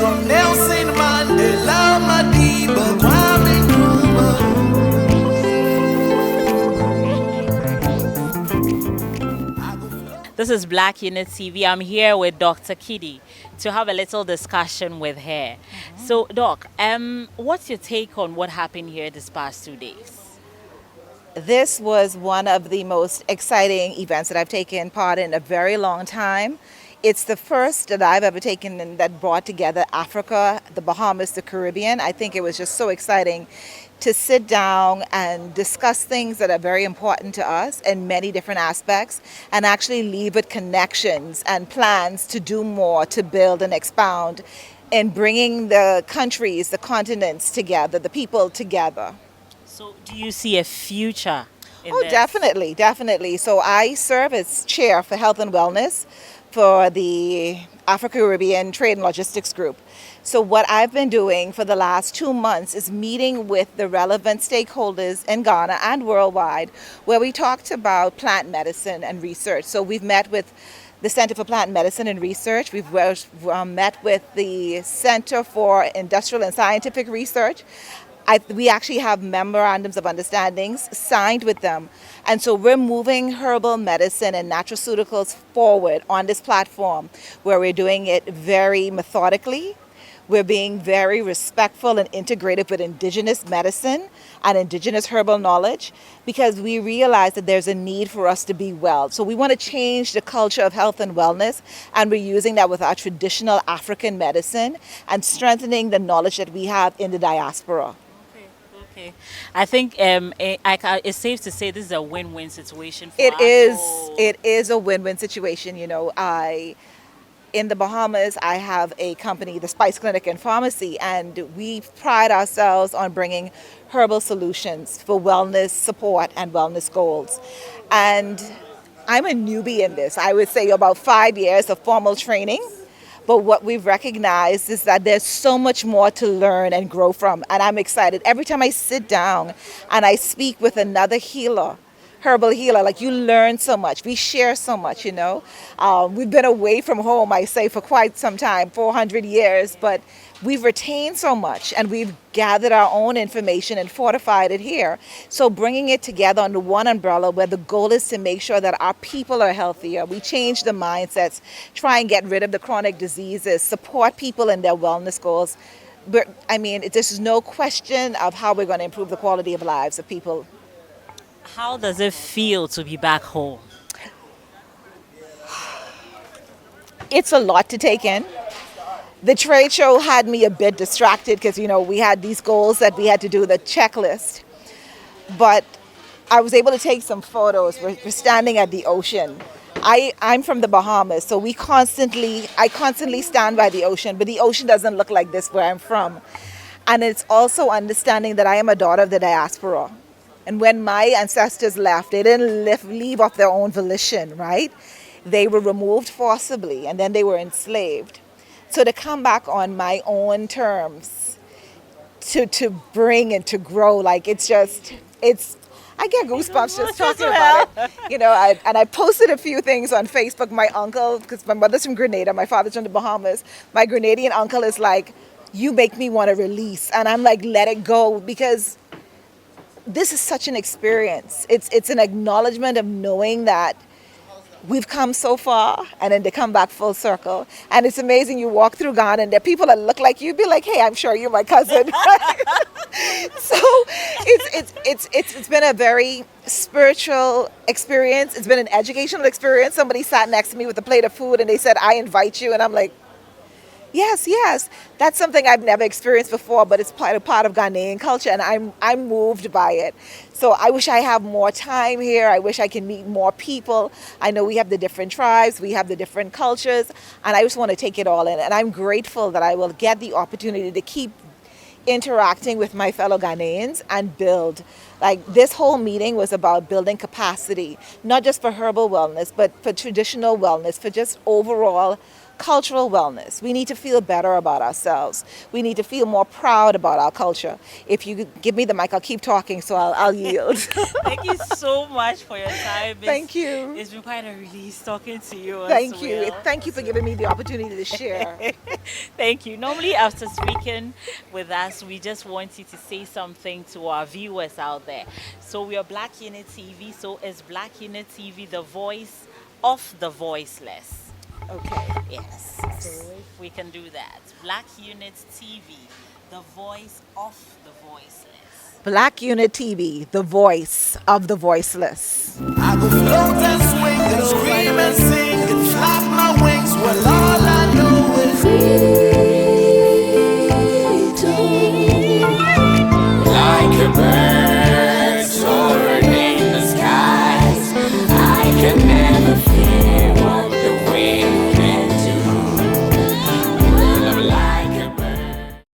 from Nelson Mandela Madiba Kwame Nkrumah. This is Black Unit TV. I'm here with Dr. Kiti to have a little discussion with her. So, Doc, what's your take on what happened here this past 2 days? This was one of the most exciting events that I've taken part in a very long time. It's the first that I've ever taken in that brought together Africa, the Bahamas, the Caribbean. I think it was just so exciting to sit down and discuss things that are very important to us in many different aspects and actually leave with connections and plans to do more, to build and expound in bringing the countries, the continents together, the people together. So, do you see a future in Oh, this? definitely, definitely. So I serve as chair for health and wellness for the Afro-Caribbean Trade and Logistics Group. So what I've been doing for the last 2 months is meeting with the relevant stakeholders in Ghana and worldwide, where we talked about plant medicine and research. So we've met with the Center for Plant Medicine and Research. We've met with the Center for Industrial and Scientific Research. We actually have memorandums of understandings signed with them. And so we're moving herbal medicine and nutraceuticals forward on this platform where we're doing it very methodically. We're being very respectful and integrated with indigenous medicine and indigenous herbal knowledge because we realize that there's a need for us to be well. So we want to change the culture of health and wellness, and we're using that with our traditional African medicine and strengthening the knowledge that we have in the diaspora. Okay. I think it's safe to say this is a win-win situation for It us. is. So- It is a win-win situation. You know, in the Bahamas, I have a company, the Spice Clinic and Pharmacy, and we pride ourselves on bringing herbal solutions for wellness support and wellness goals. And I'm a newbie in this. I would say about 5 years of formal training. But what we've recognized is that there's so much more to learn and grow from. And I'm excited. Every time I sit down and I speak with another healer, herbal healer, like you learn so much. We share so much, you know. We've been away from home, I say, for quite some time, 400 years. But we've retained so much and we've gathered our own information and fortified it here. So bringing it together under one umbrella where the goal is to make sure that our people are healthier. We change the mindsets, try and get rid of the chronic diseases, support people in their wellness goals. This is no question of how we're going to improve the quality of lives of people. How does it feel to be back home? It's a lot to take in. The trade show had me a bit distracted because, you know, we had these goals that we had to do, the checklist. But I was able to take some photos. We're standing at the ocean. I'm from the Bahamas, so I constantly stand by the ocean, but the ocean doesn't look like this where I'm from. And it's also understanding that I am a daughter of the diaspora. And when my ancestors left, they didn't leave of their own volition, right? They were removed forcibly and then they were enslaved. So to come back on my own terms, to bring and to grow, like I get goosebumps just talking about it. You know, I posted a few things on Facebook. My uncle, because my mother's from Grenada, my father's from the Bahamas, my Grenadian uncle is like, you make me want to release. And I'm like, let it go, because this is such an experience. It's an acknowledgement of knowing that we've come so far and then to come back full circle. And it's amazing, you walk through Ghana and there are people that look like you, be like, hey, I'm sure you're my cousin. So it's been a very spiritual experience. It's been an educational experience. Somebody sat next to me with a plate of food and they said, I invite you. And I'm like, yes, that's something I've never experienced before, but it's part of Ghanaian culture, and I'm moved by it. So I wish I have more time here. I wish I can meet more people. I know we have the different tribes, we have the different cultures, and I just want to take it all in. And I'm grateful that I will get the opportunity to keep interacting with my fellow Ghanaians and build. Like, this whole meeting was about building capacity, not just for herbal wellness, but for traditional wellness, for just overall cultural wellness. We need to feel better about ourselves. We need to feel more proud about our culture. If you give me the mic, I'll keep talking, so I'll yield. Thank you so much for your time. Thank you. It's been quite a release talking to you. Thank as you. well. Thank you for giving me the opportunity to share. Thank you. Normally, after speaking with us, we just want you to say something to our viewers out there. So we are Black Unit TV. So is Black Unit TV the voice of the voiceless? Okay. Yes. So if we can do that. Black Unit TV, the voice of the voiceless. Black Unit TV, the voice of the voiceless. I go float and swing and scream and sing.